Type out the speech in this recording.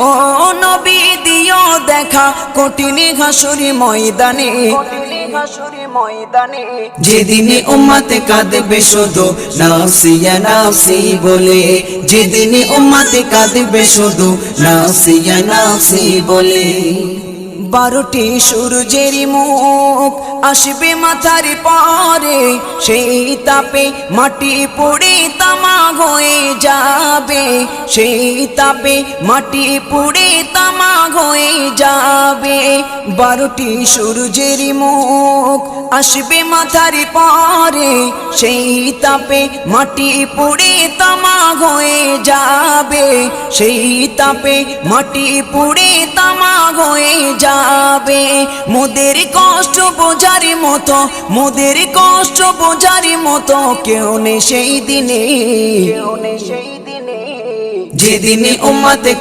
ও নবী দিও দেখা কঠিন হাসুরি ময়দানে, যেদিনে উম্মতে কাঁদবে শুধু নাফসি ইয়া নাফসি বলে, যেদিনে উম্মতে কাঁদবে শুধু নাফসি ইয়া নাফসি বলে। 12টি সূর্যের মুখ আসবে মাথার পরে, সেই তাপে মাটি পুড়ে তামা হয়ে যাবে, সেই তাপে মাটি পুড়ে তামা হয়ে যাবে। 12টি সূর্যের মুখ আসবে মাথার পরে, সেই তাপে মাটি পুড়ে তামা হয়ে যাবে, সেই তাপে মাটি পুড়ে তামা হয়ে যাবে। মোদের কষ্ট বোঝার মতো, মোদের কষ্ট বোঝার মতো কেউ নেই সেই দিনে, যেদিনে উম্মতে